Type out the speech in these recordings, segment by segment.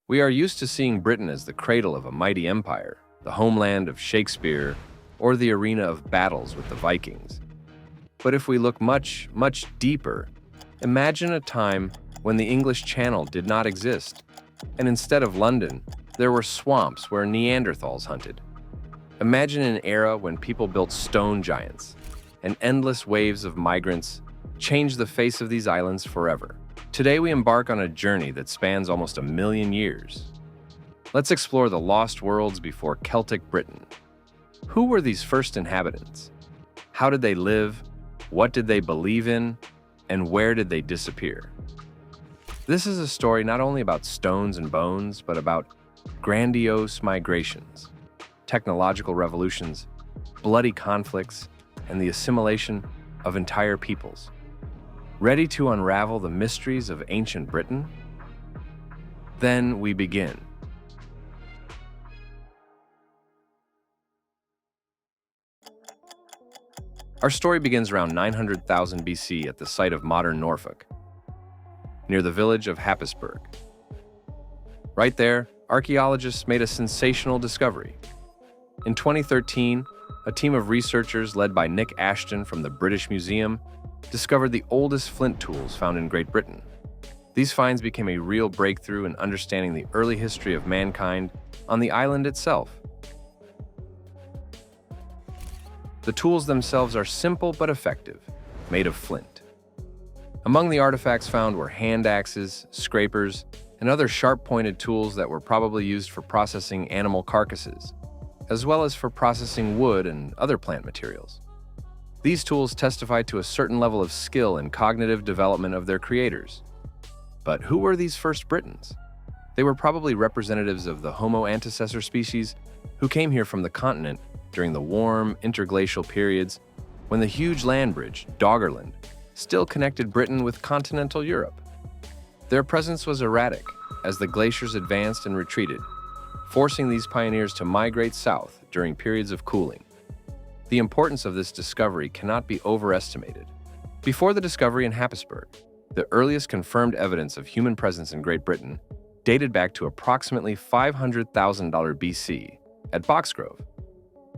We are used to seeing Britain as the cradle of a mighty empire, the homeland of Shakespeare, or the arena of battles with the Vikings. But if we look much, much deeper, imagine a time when the English Channel did not exist, and instead of London, there were swamps where Neanderthals hunted. Imagine an era when people built stone giants, and endless waves of migrants changed the face of these islands forever. Today we embark on a journey that spans almost 1,000,000 years. Let's explore the lost worlds before Celtic Britain. Who were these first inhabitants? How did they live? What did they believe in? And where did they disappear? This is a story not only about stones and bones, but about grandiose migrations, technological revolutions, bloody conflicts, and the assimilation of entire peoples. Ready to unravel the mysteries of ancient Britain? Then we begin. Our story begins around 900,000 BC at the site of modern Norfolk, near the village of Happisburgh. Right there, archaeologists made a sensational discovery. In 2013, a team of researchers led by Nick Ashton from the British Museum discovered the oldest flint tools found in Great Britain. These finds became a real breakthrough in understanding the early history of mankind on the island itself. The tools themselves are simple but effective, made of flint. Among the artifacts found were hand axes, scrapers, and other sharp-pointed tools that were probably used for processing animal carcasses, as well as for processing wood and other plant materials. These tools testify to a certain level of skill and cognitive development of their creators. But who were these first Britons? They were probably representatives of the Homo antecessor species who came here from the continent during the warm, interglacial periods when the huge land bridge, Doggerland, still connected Britain with continental Europe. Their presence was erratic as the glaciers advanced and retreated, forcing these pioneers to migrate south during periods of cooling. The importance of this discovery cannot be overestimated. Before the discovery in Happisburgh, the earliest confirmed evidence of human presence in Great Britain dated back to approximately 500,000 BC at Boxgrove.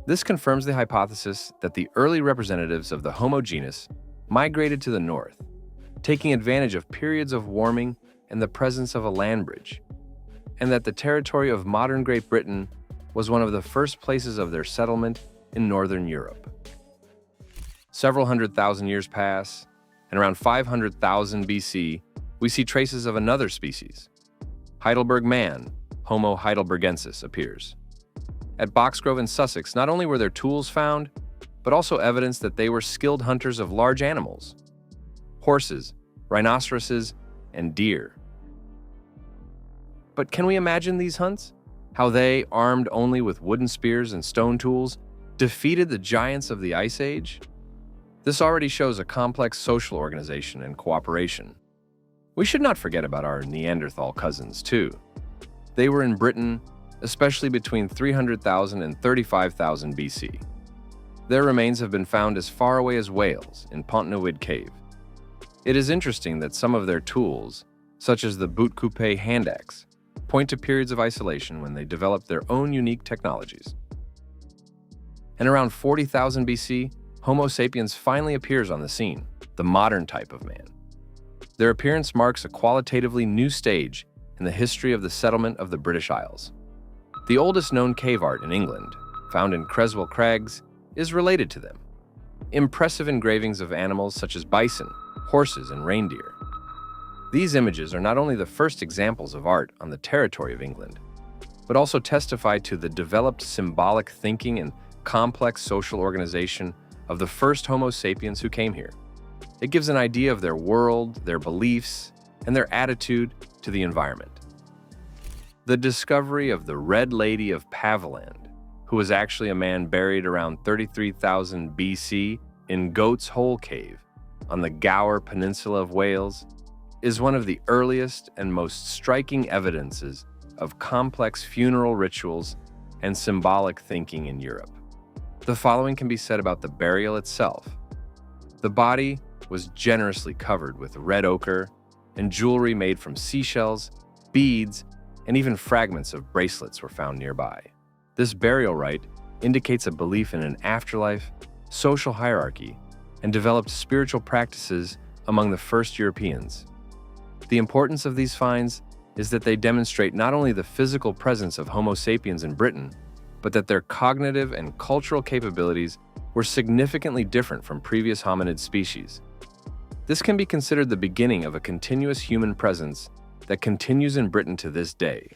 This confirms the hypothesis that the early representatives of the Homo genus migrated to the north, taking advantage of periods of warming and the presence of a land bridge, and that the territory of modern Great Britain was one of the first places of their settlement in northern Europe. Several 100,000 years pass, and around 500,000 BC, we see traces of another species. Heidelberg man, Homo heidelbergensis, appears. At Boxgrove in Sussex, not only were there tools found, but also evidence that they were skilled hunters of large animals: horses, rhinoceroses, and deer. But can we imagine these hunts? How they, armed only with wooden spears and stone tools, defeated the giants of the Ice Age? This already shows a complex social organization and cooperation. We should not forget about our Neanderthal cousins, too. They were in Britain, especially between 300,000 and 35,000 BC. Their remains have been found as far away as Wales in Pontywydd Cave. It is interesting that some of their tools, such as the boot coupe hand axe, point to periods of isolation when they developed their own unique technologies. And around 40,000 BC, Homo sapiens finally appears on the scene, the modern type of man. Their appearance marks a qualitatively new stage in the history of the settlement of the British Isles. The oldest known cave art in England, found in Creswell Crags, is related to them. Impressive engravings of animals such as bison, horses, and reindeer. These images are not only the first examples of art on the territory of England, but also testify to the developed symbolic thinking and complex social organization of the first Homo sapiens who came here. It gives an idea of their world, their beliefs, and their attitude to the environment. The discovery of the Red Lady of Paviland, who was actually a man buried around 33,000 BC in Goat's Hole Cave on the Gower Peninsula of Wales, is one of the earliest and most striking evidences of complex funeral rituals and symbolic thinking in Europe. The following can be said about the burial itself. The body was generously covered with red ochre and jewelry made from seashells, beads, and even fragments of bracelets were found nearby. This burial rite indicates a belief in an afterlife, social hierarchy, and developed spiritual practices among the first Europeans. The importance of these finds is that they demonstrate not only the physical presence of Homo sapiens in Britain, but that their cognitive and cultural capabilities were significantly different from previous hominid species. This can be considered the beginning of a continuous human presence that continues in Britain to this day.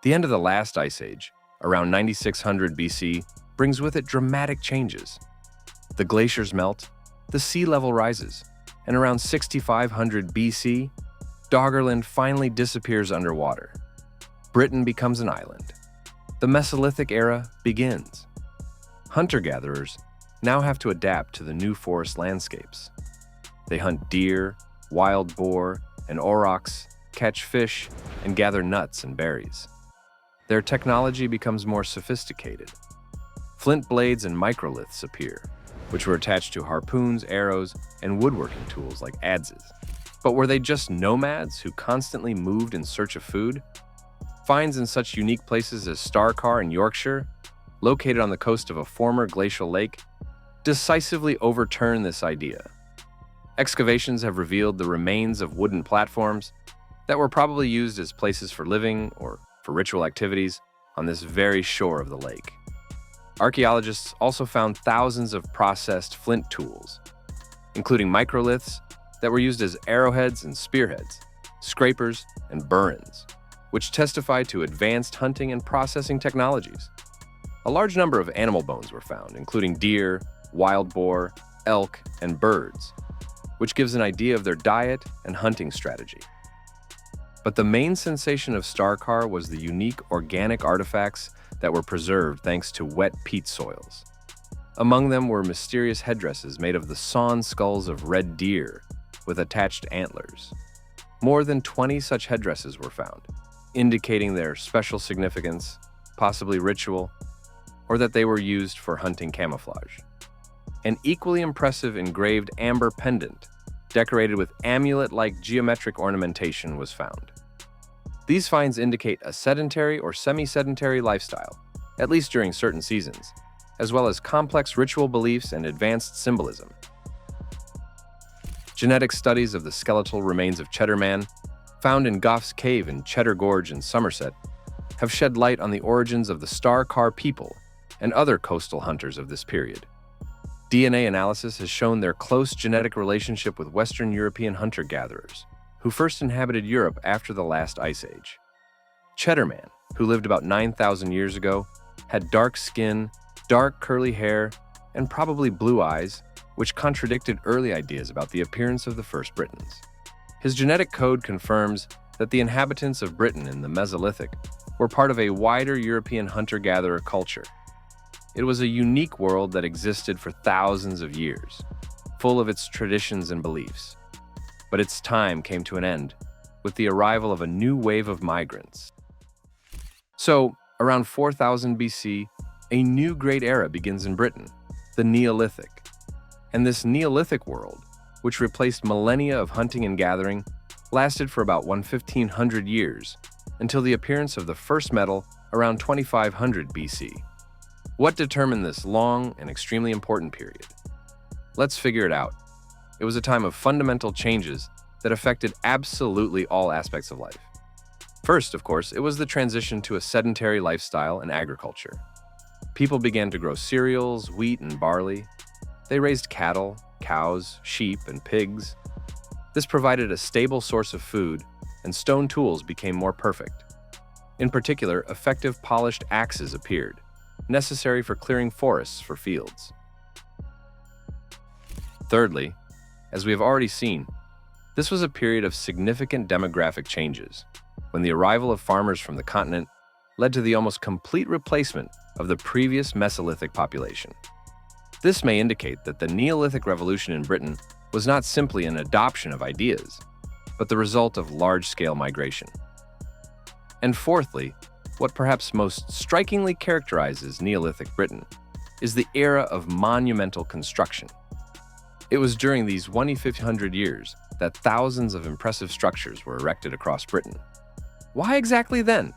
The end of the last ice age, around 9600 BC, brings with it dramatic changes. The glaciers melt, the sea level rises, and around 6500 BC, Doggerland finally disappears underwater. Britain becomes an island. The Mesolithic era begins. Hunter-gatherers now have to adapt to the new forest landscapes. They hunt deer, wild boar, and aurochs, catch fish, and gather nuts and berries. Their technology becomes more sophisticated. Flint blades and microliths appear, which were attached to harpoons, arrows, and woodworking tools like adzes. But were they just nomads who constantly moved in search of food? Finds in such unique places as Starcar in Yorkshire, located on the coast of a former glacial lake, decisively overturn this idea. Excavations have revealed the remains of wooden platforms that were probably used as places for living or for ritual activities on this very shore of the lake. Archaeologists also found thousands of processed flint tools, including microliths that were used as arrowheads and spearheads, scrapers, and burins, which testify to advanced hunting and processing technologies. A large number of animal bones were found, including deer, wild boar, elk, and birds, which gives an idea of their diet and hunting strategy. But the main sensation of Starcar was the unique organic artifacts that were preserved thanks to wet peat soils. Among them were mysterious headdresses made of the sawn skulls of red deer with attached antlers. More than 20 such headdresses were found, indicating their special significance, possibly ritual, or that they were used for hunting camouflage. An equally impressive engraved amber pendant, decorated with amulet-like geometric ornamentation, was found. These finds indicate a sedentary or semi-sedentary lifestyle, at least during certain seasons, as well as complex ritual beliefs and advanced symbolism. Genetic studies of the skeletal remains of Cheddar Man, found in Gough's Cave in Cheddar Gorge in Somerset, have shed light on the origins of the Starcar people and other coastal hunters of this period. DNA analysis has shown their close genetic relationship with Western European hunter-gatherers, who first inhabited Europe after the last ice age. Cheddar Man, who lived about 9,000 years ago, had dark skin, dark curly hair, and probably blue eyes, which contradicted early ideas about the appearance of the first Britons. His genetic code confirms that the inhabitants of Britain in the Mesolithic were part of a wider European hunter-gatherer culture. It was a unique world that existed for thousands of years, full of its traditions and beliefs. But its time came to an end with the arrival of a new wave of migrants. So, around 4000 BC, a new great era begins in Britain, the Neolithic. And this Neolithic world, which replaced millennia of hunting and gathering, lasted for about 1500 years, until the appearance of the first metal around 2500 BC. What determined this long and extremely important period? Let's figure it out. It was a time of fundamental changes that affected absolutely all aspects of life. First, of course, it was the transition to a sedentary lifestyle and agriculture. People began to grow cereals, wheat, and barley. They raised cattle, cows, sheep, and pigs. This provided a stable source of food, and stone tools became more perfect. In particular, effective polished axes appeared, necessary for clearing forests for fields. Thirdly, as we have already seen, this was a period of significant demographic changes, when the arrival of farmers from the continent led to the almost complete replacement of the previous Mesolithic population. This may indicate that the Neolithic revolution in Britain was not simply an adoption of ideas, but the result of large-scale migration. And fourthly, what perhaps most strikingly characterizes Neolithic Britain is the era of monumental construction. It was during these 1500 years that thousands of impressive structures were erected across Britain. Why exactly then?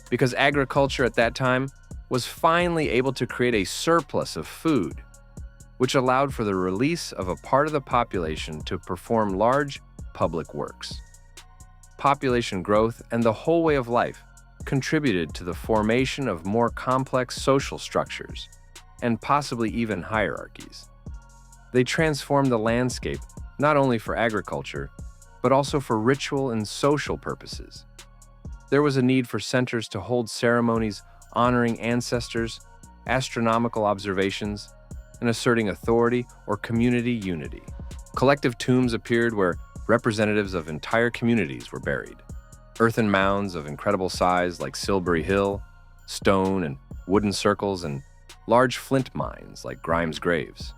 Because agriculture at that time was finally able to create a surplus of food, which allowed for the release of a part of the population to perform large public works. Population growth and the whole way of life contributed to the formation of more complex social structures and possibly even hierarchies. They transformed the landscape not only for agriculture, but also for ritual and social purposes. There was a need for centers to hold ceremonies honoring ancestors, astronomical observations, and asserting authority or community unity. Collective tombs appeared where representatives of entire communities were buried. Earthen mounds of incredible size like Silbury Hill, stone and wooden circles, and large flint mines like Grimes Graves.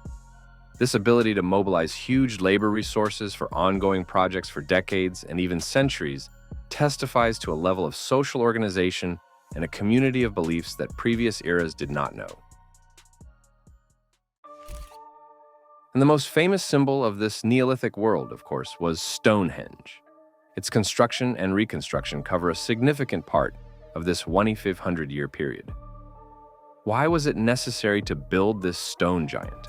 This ability to mobilize huge labor resources for ongoing projects for decades and even centuries testifies to a level of social organization and a community of beliefs that previous eras did not know. And the most famous symbol of this Neolithic world, of course, was Stonehenge. Its construction and reconstruction cover a significant part of this 2,500-year period. Why was it necessary to build this stone giant?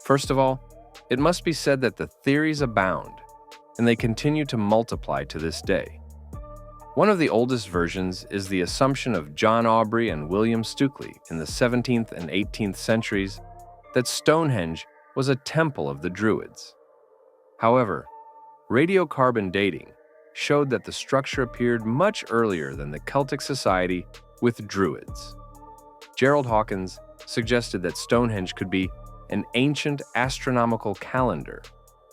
First of all, it must be said that the theories abound, and they continue to multiply to this day. One of the oldest versions is the assumption of John Aubrey and William Stukeley in the 17th and 18th centuries that Stonehenge was a temple of the Druids. However, radiocarbon dating showed that the structure appeared much earlier than the Celtic society with Druids. Gerald Hawkins suggested that Stonehenge could be an ancient astronomical calendar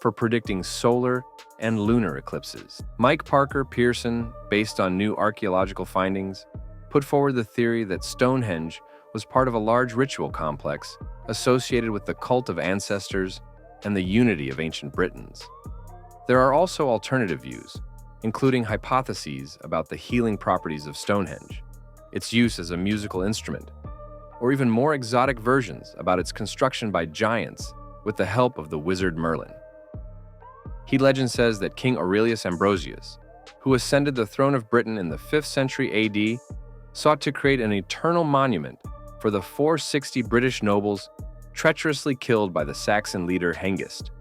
for predicting solar and lunar eclipses. Mike Parker Pearson, based on new archaeological findings, put forward the theory that Stonehenge was part of a large ritual complex associated with the cult of ancestors and the unity of ancient Britons. There are also alternative views, including hypotheses about the healing properties of Stonehenge, its use as a musical instrument, or even more exotic versions about its construction by giants with the help of the wizard Merlin. He legend says that King Aurelius Ambrosius, who ascended the throne of Britain in the 5th century AD, sought to create an eternal monument for the 460 British nobles treacherously killed by the Saxon leader Hengist.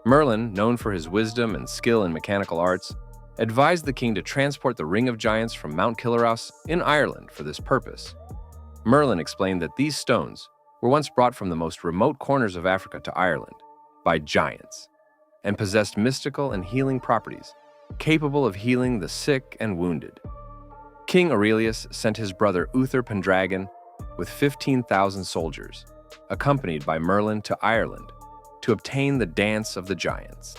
Merlin, known for his wisdom and skill in mechanical arts, advised the king to transport the Ring of Giants from Mount Killaraus in Ireland for this purpose. Merlin explained that these stones were once brought from the most remote corners of Africa to Ireland by giants and possessed mystical and healing properties, capable of healing the sick and wounded. King Aurelius sent his brother Uther Pendragon with 15,000 soldiers, accompanied by Merlin to Ireland, to obtain the Dance of the Giants.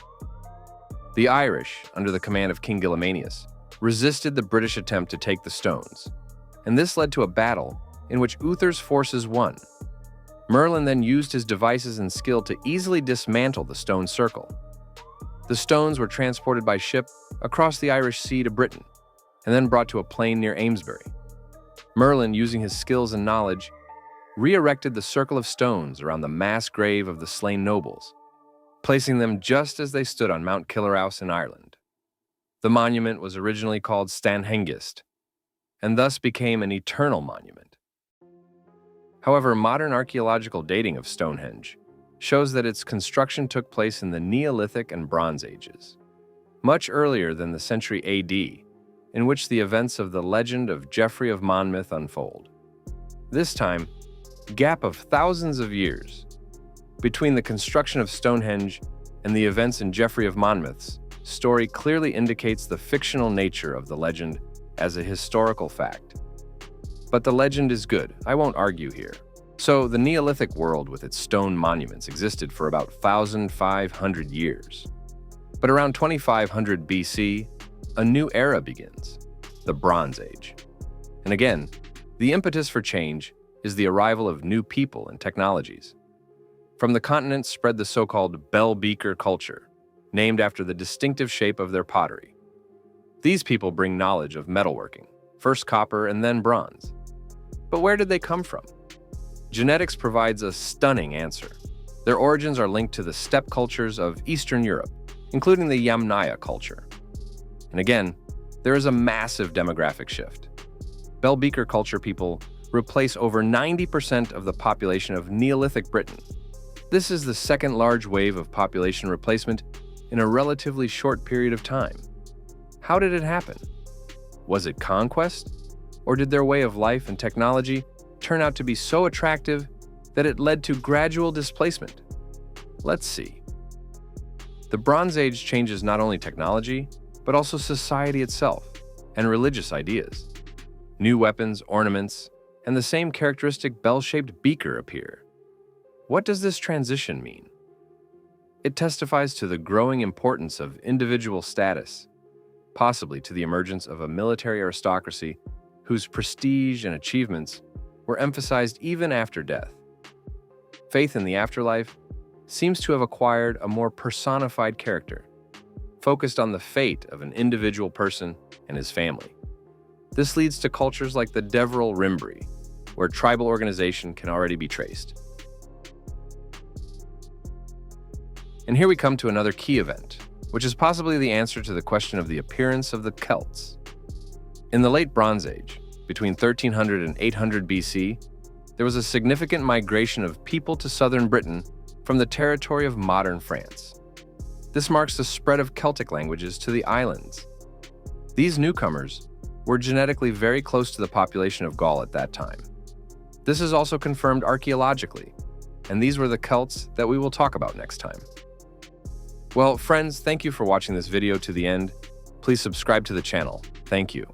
The Irish, under the command of King Gillamanius, resisted the British attempt to take the stones, and this led to a battle in which Uther's forces won. Merlin then used his devices and skill to easily dismantle the stone circle. The stones were transported by ship across the Irish Sea to Britain, and then brought to a plain near Amesbury. Merlin, using his skills and knowledge, re-erected the circle of stones around the mass grave of the slain nobles, placing them just as they stood on Mount Killaraus in Ireland. The monument was originally called Stanhengist, and thus became an eternal monument. However, modern archaeological dating of Stonehenge shows that its construction took place in the Neolithic and Bronze Ages, much earlier than the century AD, in which the events of the legend of Geoffrey of Monmouth unfold. This time, gap of thousands of years between the construction of Stonehenge and the events in Geoffrey of Monmouth's story clearly indicates the fictional nature of the legend as a historical fact. But the legend is good, I won't argue here. So the Neolithic world with its stone monuments existed for about 1,500 years. But around 2500 BC, a new era begins, the Bronze Age. And again, the impetus for change is the arrival of new people and technologies. From the continent spread the so-called bell beaker culture, named after the distinctive shape of their pottery. These people bring knowledge of metalworking, first copper and then bronze. But where did they come from? Genetics provides a stunning answer. Their origins are linked to the steppe cultures of Eastern Europe, including the Yamnaya culture. And again, there is a massive demographic shift. Bell Beaker culture people replace over 90% of the population of Neolithic Britain. This is the second large wave of population replacement in a relatively short period of time. How did it happen? Was it conquest? Or did their way of life and technology turn out to be so attractive that it led to gradual displacement? Let's see. The Bronze Age changes not only technology, but also society itself and religious ideas. New weapons, ornaments, and the same characteristic bell-shaped beaker appear. What does this transition mean? It testifies to the growing importance of individual status, possibly to the emergence of a military aristocracy whose prestige and achievements were emphasized even after death. Faith in the afterlife seems to have acquired a more personified character, focused on the fate of an individual person and his family. This leads to cultures like the Deverell Rimbri, where tribal organization can already be traced. And here we come to another key event, which is possibly the answer to the question of the appearance of the Celts. In the late Bronze Age, between 1300 and 800 BC, there was a significant migration of people to southern Britain from the territory of modern France. This marks the spread of Celtic languages to the islands. These newcomers were genetically very close to the population of Gaul at that time. This is also confirmed archaeologically, and these were the Celts that we will talk about next time. Well, friends, thank you for watching this video to the end. Please subscribe to the channel. Thank you.